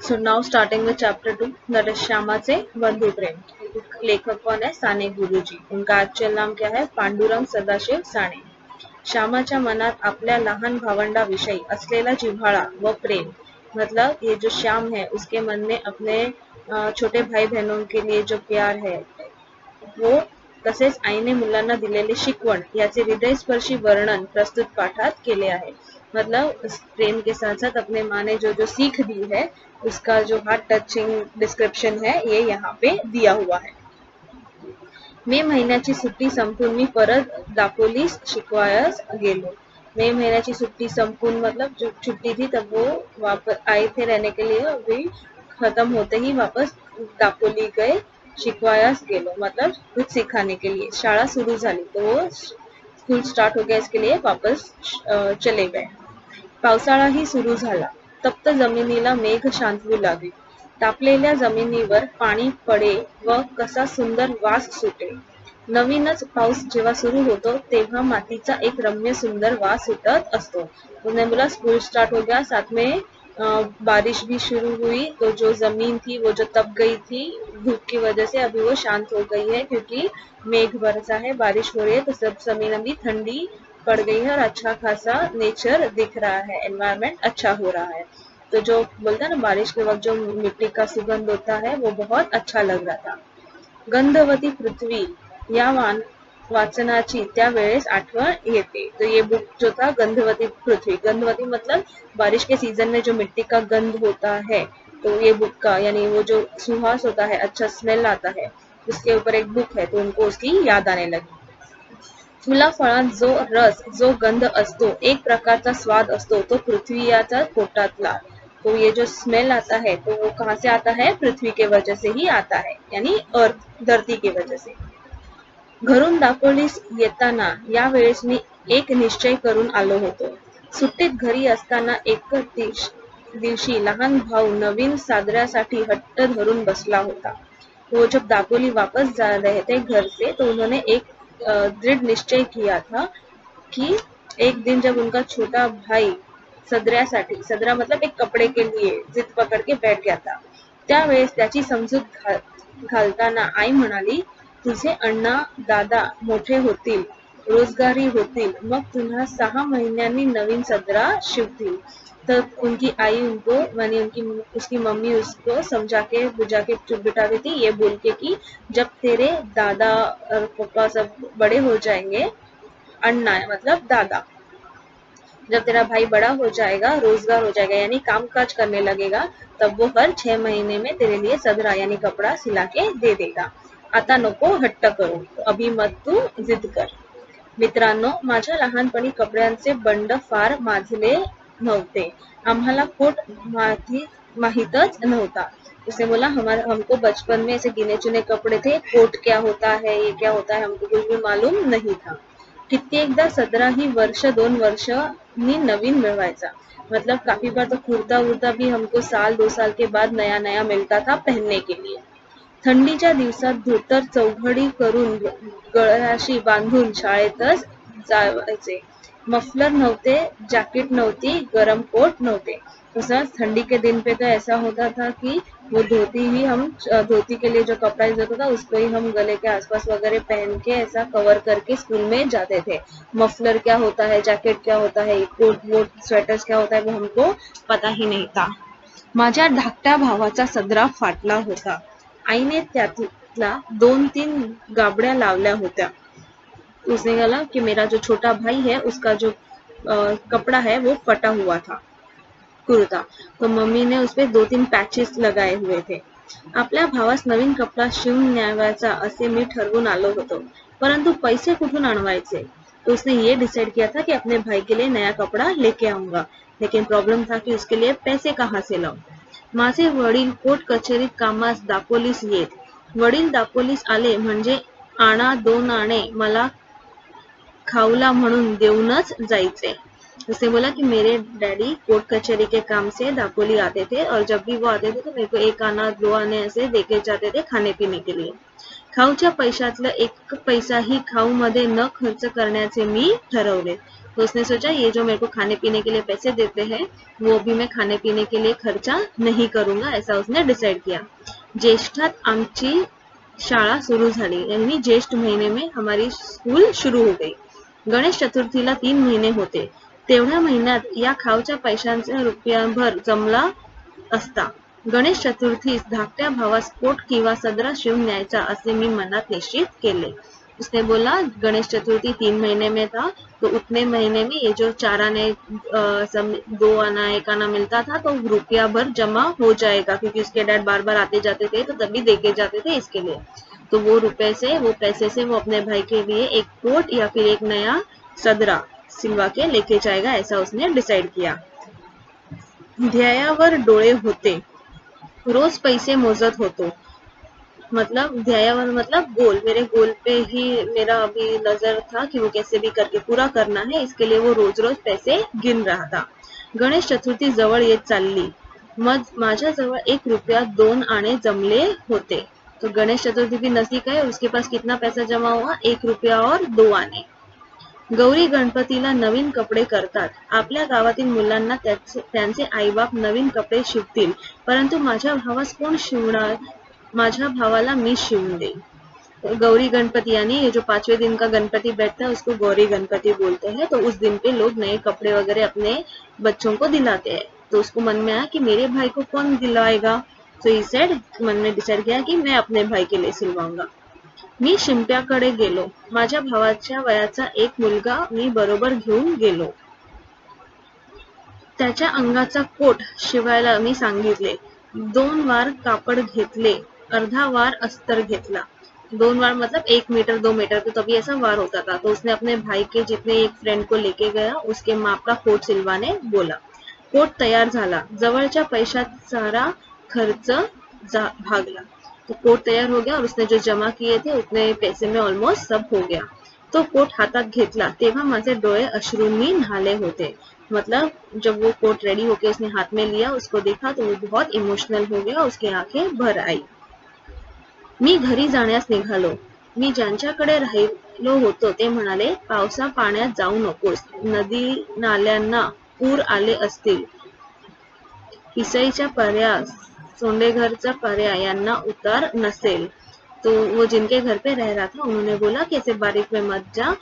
So now starting with chapter 2, that is श्यामाचे बंधू प्रेम. लेखक कौन है? साने गुरुजी. उनका ऍक्च्युअल नाम क्या है? पांडुरंग सदाशिव साने. श्यामाच्या मनात आपल्या लहान भावंडाविषयी असलेला जिव्हाळा व प्रेम, मतलब ये जो श्याम है उसके मन में अपने छोटे भाई बहनों के लिए जो प्यार है वो, तसेच आईने मुलांना दिलेले शिकवण याचे हृदयस्पर्शी वर्णन प्रस्तुत पाठात केले आहे. मतलब उस प्रेम के साथ साथ अपने माँ ने जो जो सीख दी है उसका जो हार्ट टचिंग डिस्क्रिप्शन है ये यहाँ पे दिया हुआ है. मे महिन्याची सुट्टी संपून मी परत दापोलीस शिकवायस गेलो. मई महीने छुट्टी संपूर्ण मतलब जो छुट्टी थी तब वो वापस आए थे रहने के लिए, अभी खत्म होते ही वापस दापोली गए. शिकवायास गेलो मतलब कुछ सिखाने के लिए. शाळा सुरू झाली तो वो स्कूल स्टार्ट हो गया, इसके लिए वापस चले गए. पावसाळाही सुरू झाला. तप्त जमिनीला मेघ शांतवू लागले. तापलेल्या जमिनीवर पाणी पडे व कसा सुंदर वास सुटे. नवीनच पाऊस जेव्हा सुरू होतो तेव्हा मातीचा एक रम्य सुंदर वास सुटत असतो. उन्होंने बोला स्कूल स्टार्ट हो गया, साथ में बारिश भी शुरू हुई, तो जो जमीन थी वो जो तप गई थी धूप की वजह से अभी वो शांत हो गई है, क्योंकि मेघ बरसा है, बारिश हो रही है, तो सब जमीन अभी ठंडी पड़ गई है और अच्छा खासा नेचर दिख रहा है, एनवायरनमेंट अच्छा हो रहा है. तो जो बोलता है ना बारिश के वक्त जो मिट्टी का सुगंध होता है वो बहुत अच्छा लग रहा था. गंधवती पृथ्वी या वाचनाची त्यावेळेस आठवण येते. तो ये बुक जो था गंधवती पृथ्वी, गंधवती मतलब बारिश के सीजन में जो मिट्टी का गंध होता है, तो ये बुक का यानी वो जो सुहास होता है, अच्छा स्मेल आता है, उसके ऊपर एक बुक है, तो उनको उसकी याद आने लगी. फुला फळांत जो रस जो गंध असतो, एक प्रकारचा स्वाद असतो, तो पृथ्वीयाचा पोटातला. तो ये जो स्मेल आता है तो वो कहाँ से आता है? पृथ्वी के वजह से ही आता है, यानी अर्थ धरती की वजह से. घरून दापोलीस येताना यावेळेस मी एक निश्चय करून आलो होतो. सुट्टीत घरी असताना एक दिवशी लहान भाऊ नवीन सादऱ्यासाठी हट्ट धरून बसला होता. वो जब दापोली वापस जा रहे थे घर से, तो उन्होंने एक दृढ़ निश्चय किया था कि एक दिन जब उनका छोटा भाई सदऱ्यासाठी, सदरा मतलब एक कपड़े के लिए जिद पकड़ के बैठ गया था, त्यावेळेस त्याची समजूत घालताना आई म्हणाली, तुझे अण्णा दादा मोठे होतील, रोजगारी होतील, मग पुन्हा 6 महीन्यांनी नवीन सदरा शिवतील. तब उनकी आई उनको यानी उसकी मम्मी उसको समझा के बुझा के चुप बिठा देती, ये बोल के कि जब तेरे दादा और पापा सब बड़े हो जाएंगे, अन्ना मतलब दादा, जब तेरा भाई बड़ा हो जाएगा, रोजगार हो जाएगा यानी काम काज करने लगेगा, तब वो हर 6 महीने में तेरे लिए सदरा यानी कपड़ा सिला के दे देगा. आता नको हट्ट करू, अभी मत तू जिद कर. मित्रांनो, माझ्या लहानपणी कपड्यांचे बंड फार माजले नव्हते. आम्हाला कोट माहीतच नव्हता. उसने बोला हमको बचपन में ऐसे गिने चुने कपड़े थे, कोट क्या होता है, ये क्या होता है, हमको कुछ भी मालूम नहीं था. कित्येकदा सदरा ही वर्ष 2 वर्ष मी नवीन मिळवायचा. मतलब काफी बार तो कुर्ता उर्ता भी हमको साल 2 साल के बाद नया नया मिलता था पहनने के लिए. थंडीच्या दिवसात धोतर चौघडी करून गळ्याशी बांधून शाळेतच जायचे. मफलर नव्हते, जैकेट नव्हती, गरम कोट नव्हते. उसमें ठंडी के दिन पे तो ऐसा होता था कि वो धोती के लिए जो कपड़ा यूज होता था उसको ही हम गले के आसपास वगैरह पहन के ऐसा कवर करके स्कूल में जाते थे. मफलर क्या होता है, जैकेट क्या होता है, कोट वोट स्वेटर्स क्या होता है वो हमको पता ही नहीं था. माझ्या धाकट्या भावाचा सदरा फाटला होता. आईने त्यातला 2-3 गाबड्या लावल्या होत्या. उसने बोला कि मेरा जो छोटा भाई है उसका जो कपड़ा है वो फटा हुआ था, कुर्ता, तो मम्मी ने उस पे 2-3 पॅचेस लगाए हुए थे. आपल्या भावास नवीन कपडा शिवून न्यावायचा असे मी ठरवून आलो होतो, परंतु पैसे कुठून आणवायचे. तो उसने ये डिसाइड किया था कि अपने भाई के लिए नया कपड़ा लेके आऊंगा, लेकिन प्रॉब्लम था कि उसके लिए पैसे कहाँ से लाऊं. माझे वडील कोर्ट कचेरीत कामास दापोलीस येत. वडील दापोलीस आले म्हणजे आणा 2 आणे मला खाऊला म्हणून देऊनच जायचे. उसने बोला कि मेरे डैडी कोर्ट कचहरी के काम से दापोली आते थे और जब भी वो आते थे तो मेरे को 1 आना 2 आने ऐसे देके जाते थे खाने पीने के लिए. खाऊच्या पैशातलं 1 पैसाही खाऊ मध्ये न खर्च करण्याचे मी ठरवले. तो उसने सोचा ये जो मेरे को खाने पीने के लिए पैसे देते हैं वो भी मैं खाने पीने के लिए खर्चा नहीं करूंगा, ऐसा उसने डिसाइड किया। ज्येष्ठात आमची शाळा सुरू झाली, यानी ज्येष्ठ महीने में हमारी स्कूल शुरू हो गई। गणेश चतुर्थीला 3 महिने होते, तेवढ्या महिन्यात या खाऊच्या पैशांचा रुपयाभर जमला असता। गणेश चतुर्थीस धाकट्या भावास कोट किंवा सदरा शिवून न्यायचा असे मी मनात निश्चित केले। उसने बोला गणेश चतुर्थी 3 महीने में था, तो उतने महीने में ये जो 4 आने 2 आना 1 आना मिलता था तो रुपया भर जमा हो जाएगा, क्योंकि उसके डैड बार बार आते जाते थे तो तभी देके जाते थे इसके लिए। तो वो पैसे से वो अपने भाई के लिए एक कोट या फिर एक नया सदरा सिलवा के लेके जाएगा, ऐसा उसने डिसाइड किया। ध्येयावर डोळे होते, रोज पैसे मोजत होतो। मतलब ध्येयावर मतलब गोल, मेरे गोल पे ही मेरा अभी नजर था कि वो कैसे भी करके पूरा करना है, इसके लिए वो रोज रोज पैसे गिन रहा था। गणेश चतुर्थी जवळ येत चालली, मग माझ्याजवळ 1 रुपया 2 आणे जमले होते। तो गणेश चतुर्थी भी नजदीक है और उसके पास कितना पैसा जमा हुआ, 1 रुपया और 2 आने। गौरी गणपतीला नवीन कपडे करतात, आपल्या गावातील मुलांना त्यांचे आईबाप नवीन कपडे शिवतील, परंतु माझ्या भावास कोण शिवणार, माझ्या भावाला मी शिवून देईन। गौरी गणपति यानी ये जो 5वें दिन का गणपति बैठता है उसको गौरी गणपति बोलते हैं। तो उस दिन पे लोग नए कपड़े वगैरह अपने बच्चों को दिलाते हैं। तो उसको मन में आया कि मेरे भाई को कौन दिलाएगा, तो ही सेड मन में डिसाइड किया कि मैं अपने भाई के लिए सिलवाऊंगा। मी शिंप्याकडे गेलो, माझ्या भावाच्या वयाचा एक मुलगा मी बरोबर घेऊन गेलो। त्याच्या अंगाचा कोट शिवायला मी सांगितले, 2 वार कापड घेतले, अर्धा वार अस्तर घेतला। 2 वार मतलब 1 मीटर 2 मीटर, तो तभी ऐसा वार होता था। तो उसने अपने भाई के जितने एक फ्रेंड को लेके गया, उसके माप का कोट सिलवाने बोला। कोट तैयार झाला, जवळच्या पैशात सारा खर्च भागला। तो कोट तैयार हो गया और उसने जो जमा किए थे उतने पैसे में ऑलमोस्ट सब हो गया। तो कोट हातात घेतला तेव्हा माझे डोळे अश्रूंनी न्हाले होते। मतलब जब वो कोट रेडी होके उसने हाथ में लिया, उसको देखा तो वो बहुत इमोशनल हो गया, उसकी आंखें भर आई। मी घरी जाण्यास निघालो, मी ज्यांच्याकडे राहिलो होतो ते म्हणाले, पावसा पाण्यात जाऊ नकोस, नदी नाल्यांना पूर आले असतील। पिसईच्या पर्या, सोंडेघरचा पर्या यांना उतार नसेल। तो वो जिनके घर पे रह रहा था उन्होंने बोला कि ऐसे बारिश में मत जा,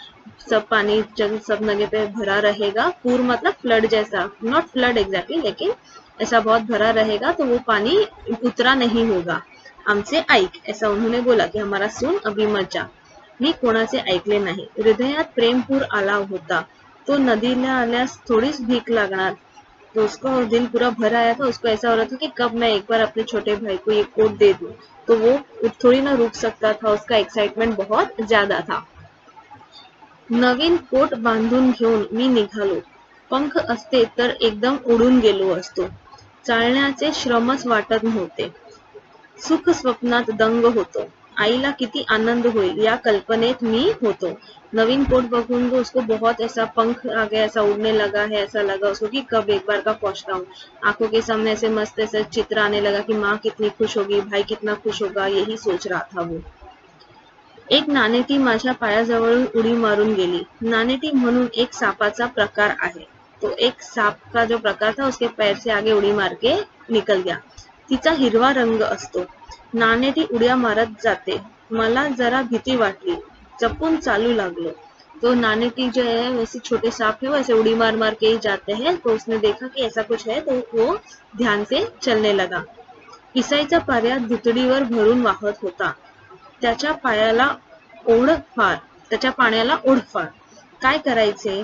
सब पानी सब जगह पे भरा रहेगा। पूर मतलब फ्लड जैसा, नॉट फ्लड एग्जैक्टली, लेकिन ऐसा बहुत भरा रहेगा, तो वो पानी उतरा नहीं होगा। आमचे ऐक, ऐसा उन्होंने बोला कि हमारा सुन, अभी मत जा। मी कोणाचे ऐकले नाही, हृदयात प्रेमपूर आला होता। तो नदीला आल्यास थोडीच भीक लागणार, तो उसका दिल पूरा भर आया था। उसको ऐसा हो रहा था कि कब मैं एक बार अपने छोटे भाई को ये कोट दे दूं, तो वो थोड़ी ना रुक सकता था, उसका एक्साइटमेंट बहुत ज्यादा था। नवीन कोट बांधून घेऊन मी निघालो, पंख असते तर एकदम उडून गेलो असतो। चालण्याचे श्रमच वाटत नव्हते, सुख स्वप्नात दंग होतो। आईला किती आनंद होईल या कल्पनेत मी होतो। नवीन कोट बघून तो उसको बहुत ऐसा पंख आ गया, ऐसा उड़ने लगा है, ऐसा लगा उसको कि कब एक बार का पहुंचता हूँ। आंखों के सामने ऐसे मस्त ऐसे चित्र आने लगा कि माँ कितनी खुश होगी, भाई कितना खुश होगा, यही सोच रहा था वो। एक नानेटी माझ्या पायाजवळून उडी मारून गेली। नानेटी म्हणून एक सापाचा प्रकार आहे। तो एक सांप का जो प्रकार था उसके पैर से आगे उड़ी मार के निकल गया। तिचा हिरवा रंग असतो। नानेटी उड्या मारत जाते, मला जरा भीती वाटली, जपून चालू लागलो। तो नानेटी जो है वैसे छोटे सांप है, वैसे उड़ी मार मार के ही जाते हैं। तो उसने देखा कि ऐसा कुछ है, तो वो ध्यान से चलने लगा। पिसाईचा पर्या दुतडीवर भरून वाहत होता, त्याच्या पायाला ओढफार, त्याच्या पाण्याला ओढफार। काय करायचे,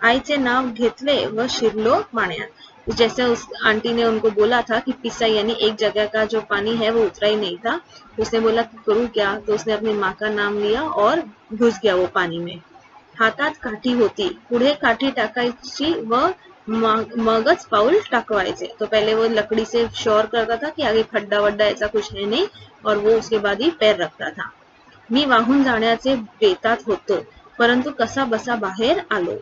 आईचे नाव घेतले व शिरलो पाण्यात। जैसे उस आंटी ने उनको बोला था कि पिसाई यानी एक जगह का जो पानी है वो उतरा ही नहीं था, उसने बोला कि करूँ क्या, तो उसने अपनी माँ का नाम लिया और घुस गया वो पानी में। हातात काठी होती, पुढे काठी टाकायची व मगच पाऊल टाकवायचे। तो पहले वो लकड़ी से श्योर करता था कि आगे खड्डा वड्डा ऐसा कुछ है नहीं, और वो उसके बाद ही पैर रखता था। मी वाहून जाण्याचे बेतात होतो, परंतु कसा बसा बाहेर आलो।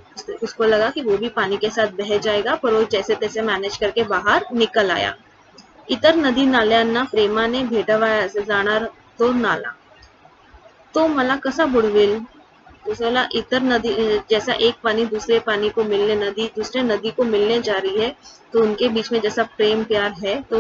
उसको लगा कि वो भी पानी के साथ बह जाएगा, पर वो जैसे तैसे मैनेज करके बाहर निकल आया। इतर नदी नाल्यांना प्रेमाने भेटवायचे जाणार तो नाला, तो मला कसा बुडवेल, उसने बोला इतर नदी जैसा एक पानी दूसरे पानी को मिलने नदी दूसरे नदी को मिलने जा रही है तो उनके बीच में जैसा प्रेम प्यार है तो